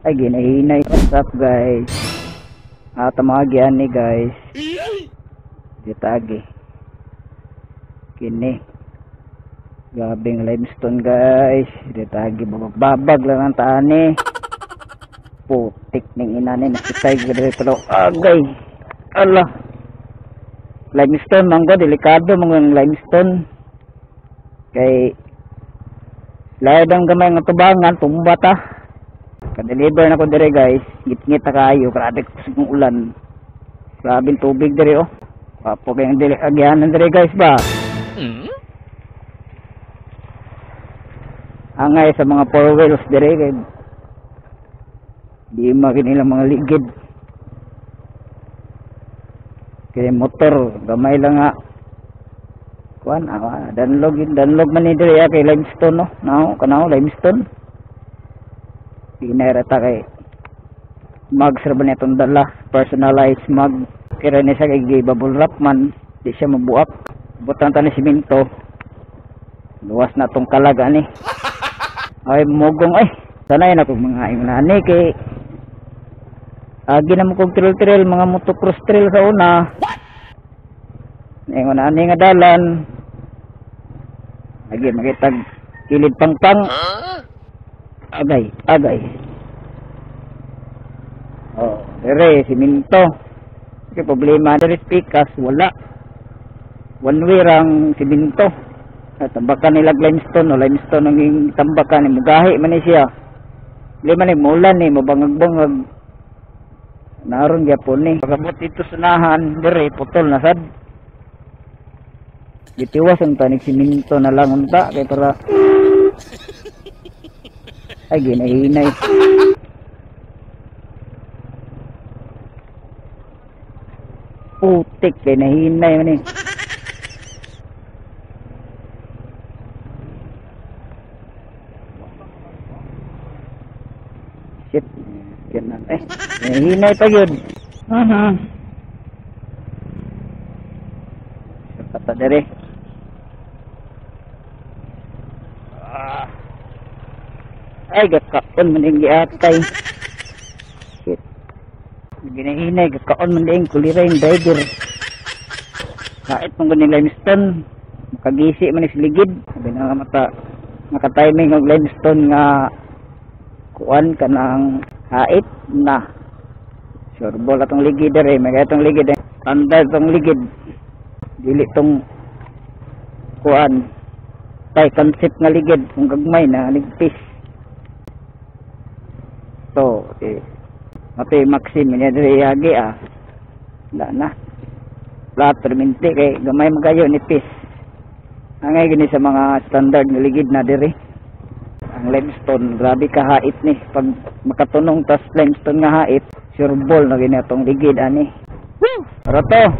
Ay ginahinay. What's up guys? Tamagyan ni guys. Ditagi. Kini. Gabing limestone guys. Ditagi babag lang ang tani. Putik ning inani nakitay gede pero agay. Allah. Limestone manggo delikado mga limestone. Kay layadang gamay nga tubangan tumba ta. Ka-deliver na ko dire guys. Ngit-ngit ta kayo grabe kusog ng ulan. Grabing tubig dire oh. Papo kayong agyanan dire guys ba. Angay sa mga four wheels dire kay di makinilang mga ligid. Kaya motor gamay lang nga kuan danlog man ni dire kay limestone no. Now kanaw limestone. Pinarata kay mag serba nitong dala personalized mag kira ni siya kay bubble wrap man di siya mabuak butang tani simento luwas na tong kalaga ni ay mugong ay sanay na kog mga inani kay agi na mo kog trail mga motocross trail sa una ingon ani nga dalan lagi makitag kilid pangpang agay oh dire siminto kay problema dire pikas wala one way rang siminto at tambakan nila limestone o limestone ang tambakan ni mugahi man ni siya lima ni mulan ni mabangag-bangag naron gyapon ni pagabot dito sunahan dire putol na sad gitiwas ang tanig siminto na lang unta kay para ay ginahinay putik ginahinay man eh shit ganan ginahinay pa yun sapata dere ay gakaon man yung giatay shit ginahinay gakaon man yung kuliray yung driver kahit mong ganyan limestone makagisi man yung ligid sabi na mata makatiming ng limestone nga kuan ka ng hait na sure ball atong ligid rin may kaya itong ligid tanda itong ligid dili itong kuan tay concept nga ligid kung gagmay na ligpis so mati maxim niya dire yagi wala na lahat perminti kay gamay magayo ni pis angay gini sa mga standard nga ligid na dire ang limestone grabe ka hait ni pag makatunong tas limestone nga hait sure ball na gini atong ligid ani para to